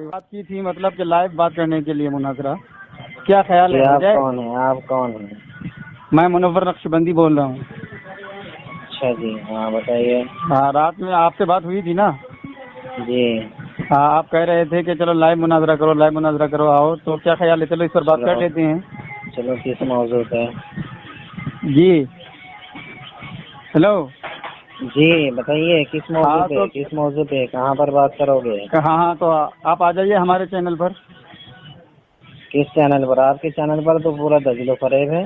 بات کی تھی مطلب کہ لائیو بات کرنے کے لیے مناظرہ، کیا خیال ہے؟ آپ کون ہیں؟ آپ کون ہیں؟ میں منور نقشبندی بول رہا ہوں۔ اچھا جی، ہاں بتائیے۔ ہاں رات میں آپ سے بات ہوئی تھی نا؟ جی ہاں آپ کہہ رہے تھے کہ چلو لائیو مناظرہ کرو، لائیو مناظرہ کرو، آؤ تو کیا خیال ہے؟ چلو اس پر بات کر لیتے ہیں۔ چلو کس موضوع پہ؟ جی ہیلو، جی بتائیے کس موضوع پہ؟ کس موضوع پہ کہاں پر بات کرو گے؟ ہاں تو آپ آ جائیے ہمارے چینل پر۔ کس چینل پر؟ آپ کے چینل پر تو پورا دجل و فریب ہے۔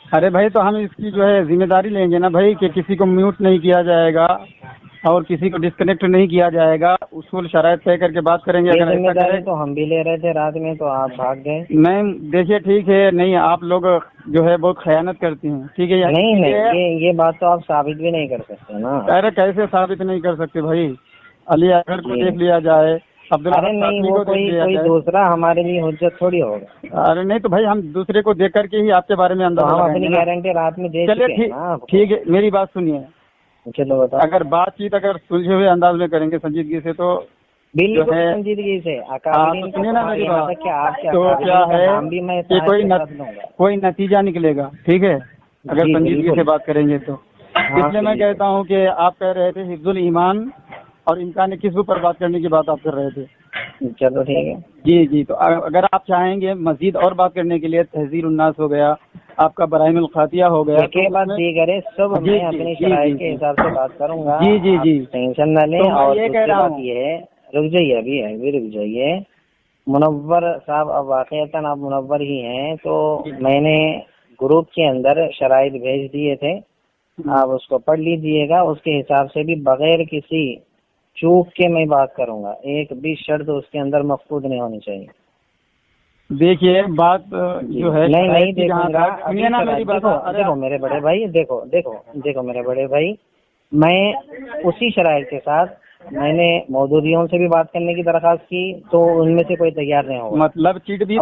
ارے بھائی تو ہم اس کی جو ہے ذمہ داری لیں گے نا بھائی، کہ کسی کو میوٹ نہیں کیا جائے گا اور کسی کو ڈسکنیکٹ نہیں کیا جائے گا، اصول شرائط طے کر کے بات کریں گے۔ اگر ذمہ داری تو ہم بھی لے رہے تھے رات میں، تو آپ بھاگ گئے۔ نہیں دیکھیے ٹھیک ہے، نہیں آپ لوگ جو ہے بہت خیانت کرتی ہیں، ٹھیک ہے؟ نہیں یہ بات تو آپ ثابت بھی نہیں کر سکتے نا۔ ارے کیسے ثابت نہیں کر سکتے بھائی؟ علی اکبر کو دیکھ لیا جائے، ارے نہیں وہ کوئی دوسرا ہمارے لیے حجت تھوڑی ہوگا۔ ارے نہیں تو بھائی ہم دوسرے کو دیکھ کر کے ہی آپ کے بارے میں اندازہ ہم لگائیں اپنی گے نا۔ گارنٹی رات میں دے چلیے چکے ہیں نا۔ ٹھیک ہے، میری بات سنیے۔ چلو بتاؤ۔ اگر بات چیت اگر سلجھے ہوئے انداز میں کریں گے سنجیدگی سے تو بالکل سنجیدگی سے سنیے نا میری بات، تو کیا ہے کہ کوئی نتیجہ نکلے گا، ٹھیک ہے؟ اگر سنجیدگی سے بات کریں گے تو اس لیے میں کہتا ہوں کہ آپ کہہ رہے تھے حفظ الایمان اور امکان کسب پر بات کرنے کی بات آپ کر رہے تھے۔ چلو ٹھیک ہے جی تو اگر آپ چاہیں گے مزید اور بات کرنے کے لیے تحذیر الناس ہو گیا، آپ کا براہین الخاتیہ ہو گیا، سب میں اپنی شرائط کے حساب سے بات کروں گا۔ جی ٹینشن نہ لیں۔ اور یہ کہہ رہا ہوں، یہ ہے رک جائیے، ابھی رک جائیے۔ منور صاحب اب واقعتاً آپ منور ہی ہیں، تو میں نے گروپ کے اندر شرائط بھیج دیے تھے، آپ اس کو پڑھ لیجیے گا۔ اس کے حساب سے بھی بغیر کسی چوک کے میں بات کروں گا، ایک بھی شرط اس کے اندر مفقود نہیں ہونی چاہیے۔ دیکھیے بات جو ہے نہیں دیکھوں گا۔ دیکھو میرے بڑے بھائی، دیکھو میرے بڑے بھائی، میں اسی شرائط کے ساتھ میں نے مودودیوں سے بھی بات کرنے کی درخواست کی، تو ان میں سے کوئی تیار نہیں ہوگا۔ مطلب چیٹ بھی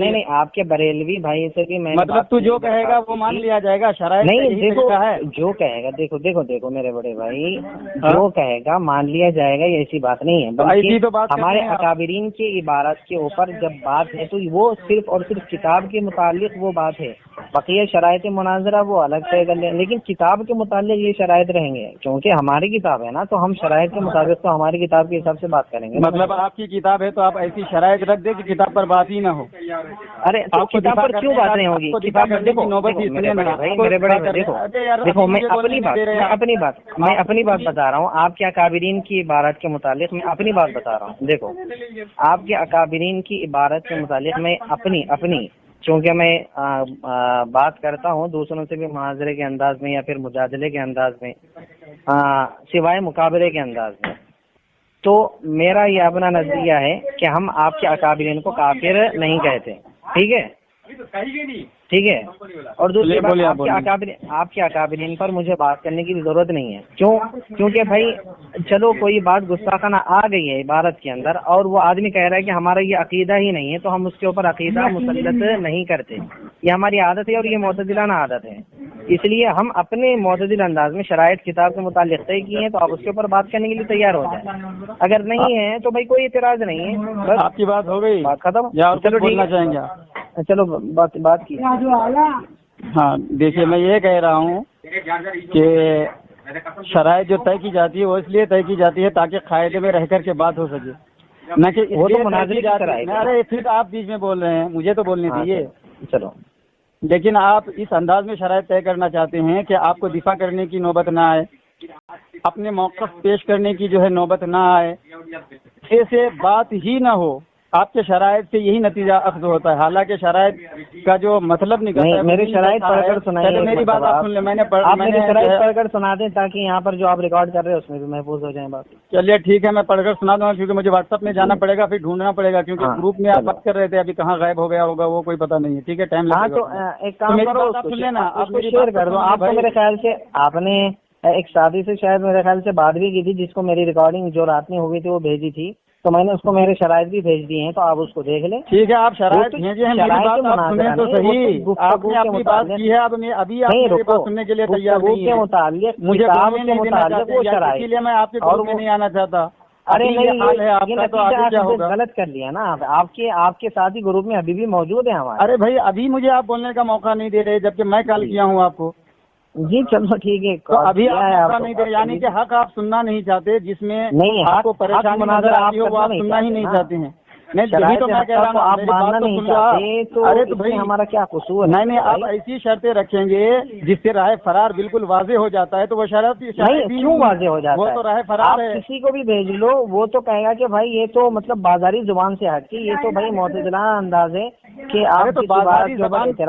نہیں آپ کے بریلوی بھائی سے بھی میں مطلب تو جو کہے گا وہ مان لیا جائے گا، شرائط نہیں دیکھو جو کہے گا، دیکھو میرے بڑے بھائی، جو کہے گا مان لیا جائے گا، یہ ایسی بات نہیں ہے۔ ہمارے اکابرین کی عبارت کے اوپر جب بات ہے تو وہ صرف اور صرف کتاب کے متعلق وہ بات ہے، بقیہ شرائط مناظرہ وہ الگ طے کر لیں، لیکن کتاب کے متعلق یہ شرائط رہیں گے، کیونکہ ہماری کتاب ہے نا، تو ہم شرائط کے مطابق تو ہماری کتاب کے حساب سے بات کریں گے۔ مطلب آپ کی کتاب ہے تو آپ ایسی شرائط رکھ دیں کہ کتاب پر بات ہی نہ ہو۔ ارے تو کتاب پر کیوں بات نہیں ہوگی؟ دیکھو میں اپنی بات بتا رہا ہوں، آپ کے اکابرین کی عبارت کے متعلق میں اپنی بات بتا رہا ہوں۔ دیکھو آپ کے اکابرین کی عبارت کے متعلق میں اپنی چونکہ میں بات کرتا ہوں دوسروں سے بھی مناظرے کے انداز میں یا پھر مجادلے کے انداز میں، سوائے مقابلے کے انداز میں، تو میرا یہ اپنا نظریہ ہے کہ ہم آپ کے اکابرین کو کافر نہیں کہتے، ٹھیک ہے؟ اور دوسری بات، آپ کے اکابرین پر مجھے بات کرنے کی ضرورت نہیں ہے، کیونکہ بھائی چلو کوئی بات گستاخانہ آ گئی ہے عبارت کے اندر، اور وہ آدمی کہہ رہا ہے کہ ہمارا یہ عقیدہ ہی نہیں ہے، تو ہم اس کے اوپر عقیدہ مسلط نہیں کرتے، یہ ہماری عادت ہے اور یہ معتدلانہ عادت ہے، اس لیے ہم اپنے معتدل انداز میں شرائط کتاب کے متعلق طے کیے ہیں، تو آپ اس کے اوپر بات کرنے کے لیے تیار ہو جائیں، اگر نہیں ہے تو بھائی کوئی اعتراض نہیں ہے، بس آپ کی بات ہو گئی، بات ختم۔ چلو بولنا چاہیں گے؟ چلو بات کی۔ ہاں دیکھیے میں یہ کہہ رہا ہوں کہ شرائط جو طے کی جاتی ہے وہ اس لیے طے کی جاتی ہے تاکہ قاعدے میں رہ کر کے بات ہو سکے، نہ کہ وہ تو مناظرے کی شرائط۔ ارے پھر آپ بیچ میں بول رہے ہیں، مجھے تو بولنے دیجیے۔ چلو لیکن آپ اس انداز میں شرائط طے کرنا چاہتے ہیں کہ آپ کو دفاع کرنے کی نوبت نہ آئے، اپنے موقف پیش کرنے کی جو ہے نوبت نہ آئے، ایسے بات ہی نہ ہو، آپ کے شرائط سے یہی نتیجہ اخذ ہوتا ہے، حالانکہ شرائط کا جو مطلب نکلتا ہے۔ میری شرائط پڑھ کر سنائیے، میری بات آپ سن لیں، میں نے شرائط پڑھ کر سنا دیں تاکہ یہاں پر جو آپ ریکارڈ کر رہے ہیں اس میں بھی محفوظ ہو جائیں بات۔ چلیے ٹھیک ہے، میں پڑھ کر سنا دوں گا، کیونکہ مجھے واٹس ایپ میں جانا پڑے گا، پھر ڈھونڈنا پڑے گا، کیونکہ گروپ میں آپ بات کر رہے تھے، ابھی کہاں غائب ہو گیا ہوگا وہ کوئی پتہ نہیں ہے، ٹھیک ہے؟ ٹائم لگے گا۔ تو ایک کام کرو، سن لینا، آپ کو شیئر کر دو۔ آپ کو میرے خیال سے آپ نے ایک ساتھی سے شاید میرے خیال سے بات بھی کی تھی، جس کو میری ریکارڈنگ جو رات میں ہوئی تھی وہ بھیجی تھی، تو میں نے اس کو میرے شرائط بھی بھیج دیے ہیں، تو آپ اس کو دیکھ لیں۔ ٹھیک ہے، آپ شرائط بھیجیں، میری بات آپ سنیں تو صحیح، آپ نے اپنی بات کی ہے، ابھی آپ میری بات سننے کے لیے تیار نہیں ہے، متعلق مجھے اسی لیے میں آپ کے گروپ میں نہیں آنا چاہتا۔ ارے نہیں حال ہے آپ کا تو آگے کیا ہوگا؟ غلط کر لیا نا آپ کے ساتھی گروپ میں ابھی بھی موجود ہیں ہمارے. ارے بھائی ابھی مجھے آپ بولنے کا موقع نہیں دے رہے جبکہ میں کال کیا ہوں آپ کو. جی چلو ٹھیک ہے. تو ابھی آپ موقع نہیں دے رہے یعنی کہ حق آپ سننا نہیں چاہتے جس میں آپ کو پریشانی نظر آتی ہو وہ آپ سننا ہی نہیں چاہتے ہیں. نہیں تو میں کہہ رہا ہوں آپ ماننا نہیں چاہتے تو ارے تو بھائی ہمارا کیا قصور ہے؟ نہیں آپ ایسی شرطیں رکھیں گے جس سے راہ فرار بالکل واضح ہو جاتا ہے تو وہ شرط نہیں کیوں واضح ہو جاتا ہے؟ وہ تو راہ فرار ہے. کسی کو بھی بھیج لو وہ تو کہے گا کہ بھائی یہ تو مطلب بازاری زبان سے ہٹ کے یہ تو بھائی معتدلانہ انداز ہے کہ آپ تو بازاری زبان سے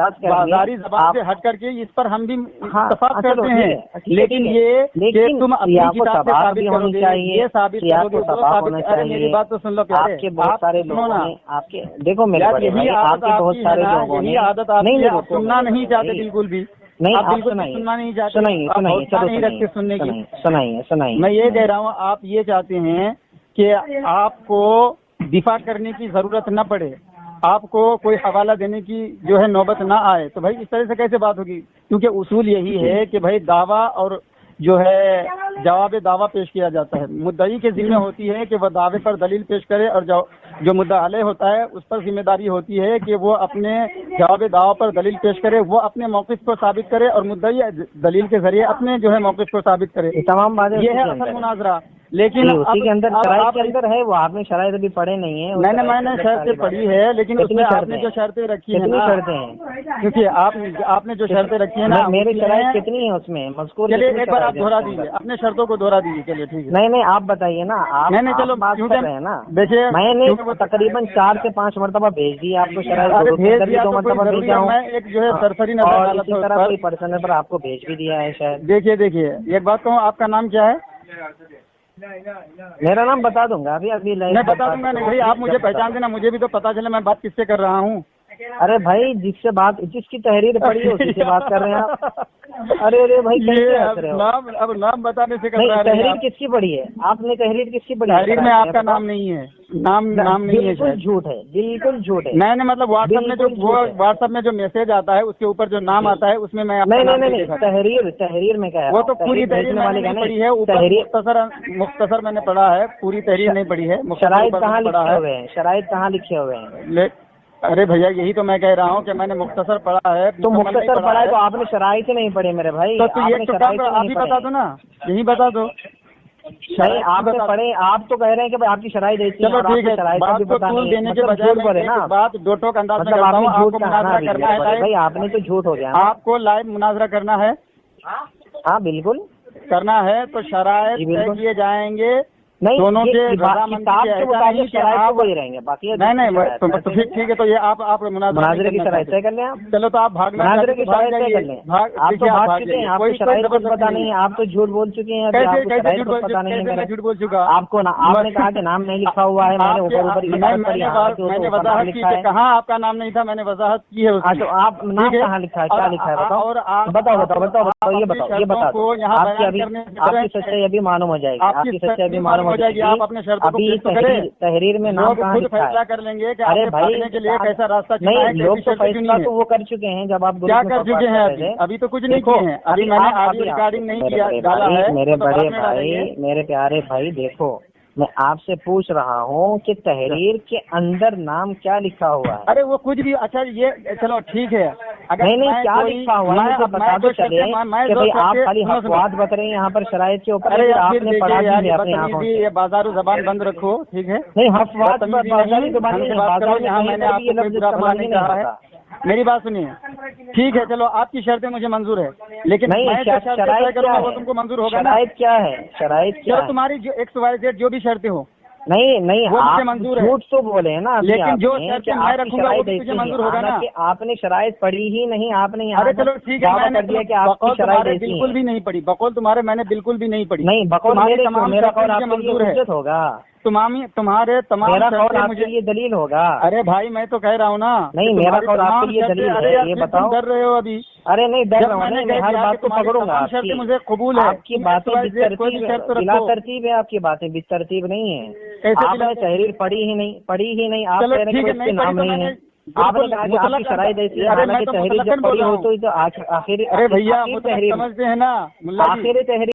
ہٹ کر کے اس پر ہم بھی اتفاق کرتے ہیں لیکن یہ تم اپنی کتاب سے ثابت کرو گے یہ ثابت کرو گے. ارے میری بات تو سن لو آپ کے بہت سارے لوگوں نے آپ کے دیکھو میرے یہی عادت آپ کی ہے نا یہی عادت آپ کی آپ سننا نہیں چاہتے بالکل بھی. نہیں آپ بالکل سننا نہیں چاہتے نہیں رکھتے سننے کی. سنائیے میں یہ کہہ رہا ہوں آپ یہ چاہتے ہیں کہ آپ کو دفاع کرنے کی ضرورت نہ پڑے آپ کو کوئی حوالہ دینے کی جو ہے نوبت نہ آئے تو بھائی اس طرح سے کیسے بات ہوگی کیونکہ اصول یہی ہے کہ بھائی دعویٰ اور جو ہے جواب دعویٰ پیش کیا جاتا ہے. مدعی کے ذمہ ہوتی ہے کہ وہ دعوے پر دلیل پیش کرے اور جو مدعا علیہ ہوتا ہے اس پر ذمہ داری ہوتی ہے کہ وہ اپنے جواب دعویٰ پر دلیل پیش کرے وہ اپنے موقف کو ثابت کرے اور مدعی دلیل کے ذریعے اپنے جو ہے موقف کو ثابت کرے. تمام باتیں یہ ہے اصل مناظرہ. لیکن اسی کے اندر شرائط کے اندر ہے وہ آپ نے شرائط ابھی پڑھے نہیں ہیں. میں نے شرطیں پڑھی ہے لیکن اس میں آپ نے جو شرطیں رکھی ہیں کیونکہ آپ نے جو شرطیں رکھی ہیں نا میری شرائط کتنی ہے اس میں مذکور. چلیے ایک بار آپ دہرا دیجیے اپنے شرطوں کو دہرا دیجیے. چلیے ٹھیک ہے. نہیں آپ بتائیے نا آپ. نہیں چلو بات کر رہے ہیں نا. دیکھیے میں نے تقریباً 4 سے 5 مرتبہ بھیج دی آپ کو شرائط. بھیج دیا 2 مرتبہ بھیجا ہوں میں ایک جو ہے سرسری نظر اسی طرح کوئی پرسنل پر آپ کو بھیج بھی دیا ہے شاید. دیکھیے ایک بات کہوں آپ کا نام کیا ہے؟ میرا نام بتا دوں گا ابھی میں بتا دوں گا. نہیں آپ مجھے پہچان دینا مجھے بھی تو پتا چلے میں بات کس سے کر رہا ہوں. ارے بھائی جس کی تحریر پڑھی ہے اسی سے بات کر رہے ہیں آپ. ارے بھائی اب نام بتانے سے تحریر کس کی پڑھی ہے آپ نے؟ تحریر کس کی پڑھی ہے؟ تحریر میں آپ کا نام نہیں ہے. نام نہیں ہے. بالکل جھوٹ ہے بالکل جھوٹ ہے. میں نے مطلب واٹس ایپ میں جو میسج آتا ہے اس کے اوپر جو نام آتا ہے اس میں نہیں تحریر میں کیا ہے وہ تو پوری تحریر میں نے پڑھی ہے. مختصر میں نے پڑھا ہے پوری تحریر نہیں پڑھی ہے. شرائط کہاں لکھے ہوئے ہیں؟ شرائط کہاں لکھے ہوئے ہیں؟ ارے بھیا یہی تو میں کہہ رہا ہوں کہ میں نے مختصر پڑھا ہے. تو مختصر پڑھا ہے تو آپ نے شرائط ہی نہیں پڑھی میرے بھائی. تو یہ ابھی بتا دو نا یہی بتا دو. آپ نے پڑھے آپ تو کہہ رہے ہیں کہ آپ کی شرائط ایسی. چلو ٹھیک ہے. بات کو طول دینے کے بجائے نا بات دو ٹوک انداز میں کرتا ہوں. آپ کو مناظرہ کرنا ہے بھائی آپ نے تو جھوٹ ہو گیا. آپ کو لائیو مناظرہ کرنا ہے؟ ہاں بالکل کرنا ہے تو شرائط طے کیے جائیں گے دونوں کے شرائط وہی رہیں گے. باقی نہیں تو پھر ٹھیک ہے. تو یہ آپ مناظرے کی شرائط طے کر لیں. چلو تو آپ مناظرے کی شرائط طے کر لیں. آپ تو بھاگ چکے ہیں. آپ کو شرائط کو پتا نہیں ہے. آپ تو جھوٹ بول چکے ہیں. پتا نہیں ہے. جھوٹ بول چکا آپ کو آپ نے کہا کہ نام نہیں لکھا ہوا ہے. میں نے وضاحت کی ہے. کہاں آپ کا نام نہیں تھا میں نے وضاحت کی ہے. تو آپ نام کہاں لکھا ہے کیا لکھا ہے بتاؤ. یہ بتا آپ کی سچائی ابھی معلوم ہو جائے گی. آپ کی سچائی ابھی معلوم ہو جائے گی. آپ اپنے ابھی تحریر میں نام کہاں لکھا ہے؟ فیصلہ کر لیں گے کہ ارے بھائی کے لیے کیسا راستہ نہیں. لوگ تو فیصلہ تو وہ کر چکے ہیں جب آپ کیا کر چکے ہیں. ابھی تو کچھ نہیں کیے ہیں. ابھی میں نے آگے ریکارڈنگ نہیں کیا ڈالا ہے. میرے بڑے بھائی میرے پیارے بھائی دیکھو میں آپ سے پوچھ رہا ہوں کہ تحریر کے اندر نام کیا لکھا ہوا ہے؟ ارے وہ کچھ بھی. اچھا یہ چلو ٹھیک ہے. نہیں کیا لکھا ہوا ہے بتا دو چلے کہ بھائی آپ خالی حقوق بتا رہے ہیں یہاں پر شرائط کے اوپر. آپ نے پڑھا بھی اپنی آنکھوں سے. یہ بازار و زبان بند رکھو ٹھیک ہے. نہیں حقوق میں نے آپ کو استعمال نہیں کہا ہے. میری بات سنیے ٹھیک ہے. چلو آپ کی شرطیں مجھے منظور ہے لیکن شرائط کیا ہے؟ تم کو منظور ہوگا. شرائط کیا ہے؟ شرائط کیا؟ تمہاری جو XYZ جو بھی شرطیں ہو نہیں آپ منظور ہے. جھوٹ تو بولے نا لیکن جو شرطیں میں رکھوں گا وہ مجھے منظور ہوگا نا. آپ نے شرائط پڑھی ہی نہیں. آپ نے ارے چلو ٹھیک ہے. میں نے کہ آپ کی شرائط بالکل بھی نہیں پڑھی. بقول تمہارے میں نے بالکل بھی نہیں پڑھی. نہیں بقول میرا قول آپ کے لیے حجت ہوگا. تمہارے تمام میرا قول آپ کے لیے دلیل ہوگا. ارے بھائی میں تو کہہ رہا ہوں نا. نہیں میرا قول آپ کے لیے دلیل ہے. یہ بتاؤ ڈر رہے ہو ابھی. ارے نہیں ڈر رہا ہوں. میں ہر بات کو پکڑوں گا. مجھے قبول ہے. آپ کی باتیں بلا ترتیب ہے. آپ کی باتیں بے ترتیب نہیں ہے. آپ نے تحریر پڑھی ہی نہیں. آپ کہہ رہے ہیں کہ اس کے نام نہیں ہے. آپ نے کہا کہ آپ کی شرائط ایسی ہے. حالانکہ تحریر جب پڑھی ہو تو آخری ارے بھیا تحریر سمجھتے ہیں نا. آخری تحریر